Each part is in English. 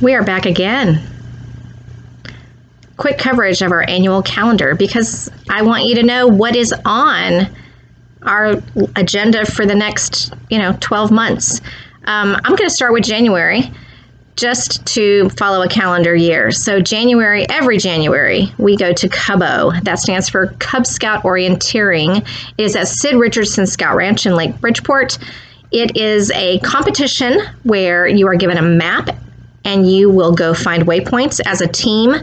We are back again. Quick coverage of our annual calendar because I want you to know what is on our agenda for the next, 12 months. I'm going to start with January just to follow a calendar year. So every January, we go to Cubbo. That stands for Cub Scout Orienteering. It is at Sid Richardson Scout Ranch in Lake Bridgeport. It is a competition where you are given a map and you will go find waypoints as a team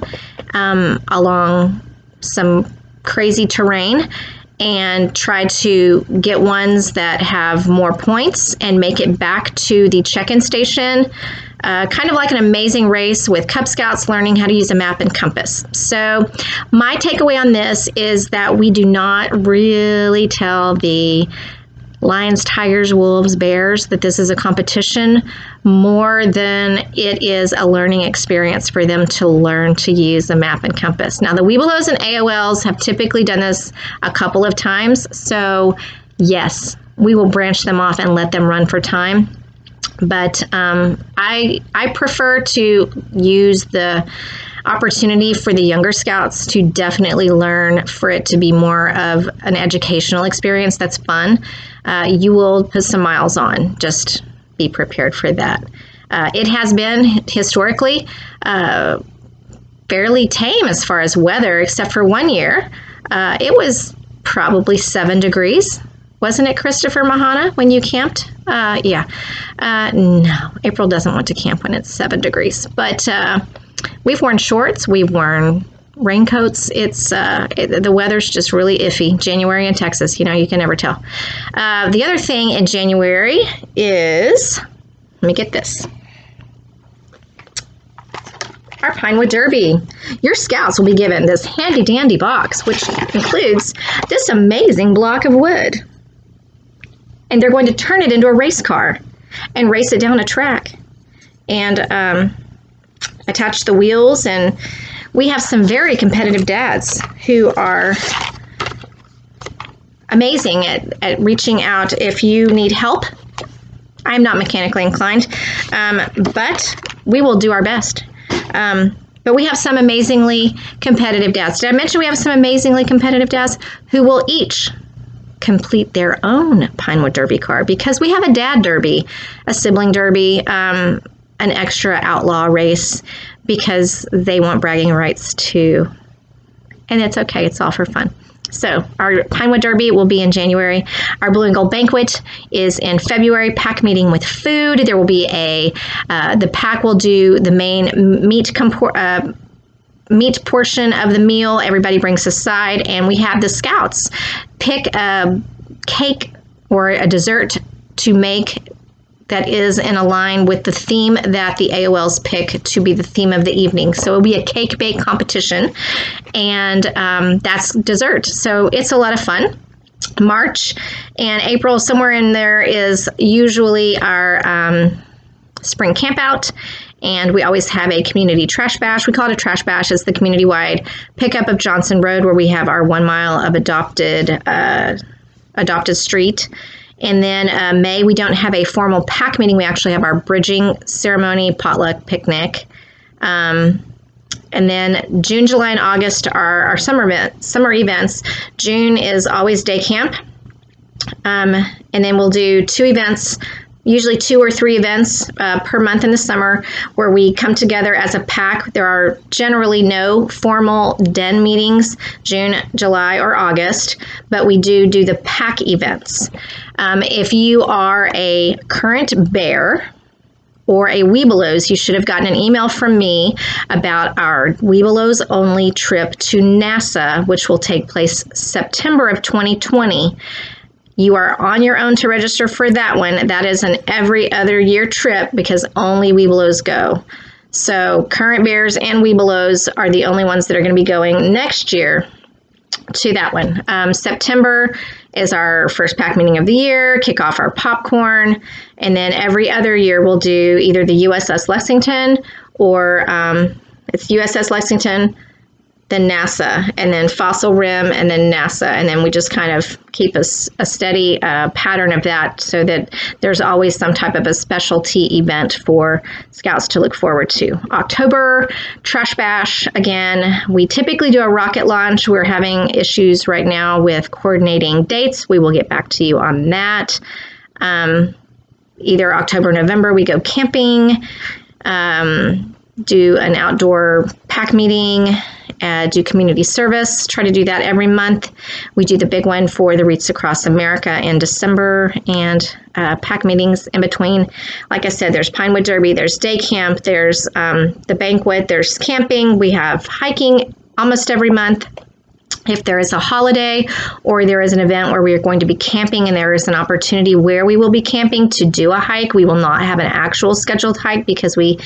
along some crazy terrain and try to get ones that have more points and make it back to the check-in station. Kind of like an amazing race with Cub Scouts learning how to use a map and compass. So my takeaway on this is that we do not really tell the lions, tigers, wolves, bears that this is a competition more than it is a learning experience for them to learn to use the map and compass. Now, the Webelos and AOLs have typically done this a couple of times, so yes, we will branch them off and let them run for time. But I prefer to use the opportunity for the younger scouts to definitely learn, for it to be more of an educational experience that's fun. You will put some miles on. Just be prepared for that. It has been historically fairly tame as far as weather, except for one year. It was probably 7 degrees. Wasn't it, Christopher Mahana, when you camped? Yeah. No, April doesn't want to camp when it's 7 degrees. But we've worn shorts. We've worn raincoats. The weather's just really iffy. January in Texas, you can never tell. The other thing in January is, let me get this. Our Pinewood Derby. Your scouts will be given this handy dandy box, which includes this amazing block of wood. And they're going to turn it into a race car and race it down a track and attach the wheels. And we have some very competitive dads who are amazing at reaching out if you need help. I'm not mechanically inclined, but we will do our best. But we have some amazingly competitive dads. Did I mention we have some amazingly competitive dads who will each complete their own Pinewood Derby car, because we have a dad derby, a sibling derby, an extra outlaw race, because they want bragging rights too. And it's okay, it's all for fun. So our Pinewood Derby will be in January. Our Blue and Gold Banquet is in February. Pack meeting with food. There will be the pack will do the main meat portion of the meal. Everybody brings a side, and we have the scouts pick a cake or a dessert to make that is in a line with the theme that the AOLs pick to be the theme of the evening. So it'll be a cake bake competition, and that's dessert. So it's a lot of fun. March and April, somewhere in there, is usually our spring camp out. And we always have a community trash bash. We call it a trash bash. It's the community-wide pickup of Johnson Road, where we have our 1 mile of adopted street. And then May, we don't have a formal pack meeting. We actually have our bridging ceremony, potluck, picnic. And then June, July, and August are our summer events. June is always day camp. And then we'll do 2 events, usually 2 or 3 events per month in the summer, where we come together as a pack. There are generally no formal den meetings, June, July, or August, but we do the pack events. If you are a current bear or a Webelos, you should have gotten an email from me about our Webelos only trip to NASA, which will take place September of 2020. You are on your own to register for that one. That is an every other year trip because only Webelos go. So current bears and Webelos are the only ones that are going to be going next year to that one. September is our first pack meeting of the year, kick off our popcorn, and then every other year we'll do either the USS Lexington or it's USS Lexington, then NASA, and then Fossil Rim, and then NASA, and then we just kind of keep a steady pattern of that so that there's always some type of a specialty event for Scouts to look forward to. October, Trash Bash. Again, we typically do a rocket launch. We're having issues right now with coordinating dates. We will get back to you on that. Either October or November, we go camping, do an outdoor pack meeting, do community service, try to do that every month. We do the big one for the Wreaths Across America in December, and pack meetings in between. Like I said, there's Pinewood Derby, there's day camp, there's the banquet, there's camping. We have hiking almost every month. If there is a holiday or there is an event where we are going to be camping and there is an opportunity where we will be camping to do a hike, we will not have an actual scheduled hike because we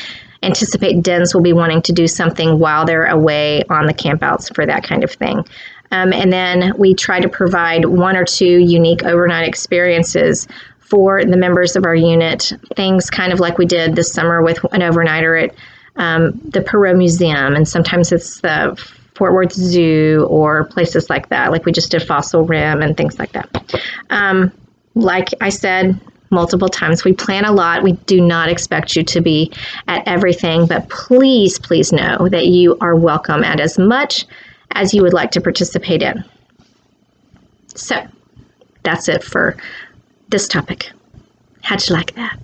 anticipate DENS will be wanting to do something while they're away on the campouts for that kind of thing. And then we try to provide 1 or 2 unique overnight experiences for the members of our unit, things kind of like we did this summer with an overnighter at the Perot Museum, and sometimes it's the Fort Worth Zoo or places like that, like we just did Fossil Rim and things like that. Like I said multiple times, we plan a lot. We do not expect you to be at everything, but please, please know that you are welcome at as much as you would like to participate in. So that's it for this topic. How'd you like that?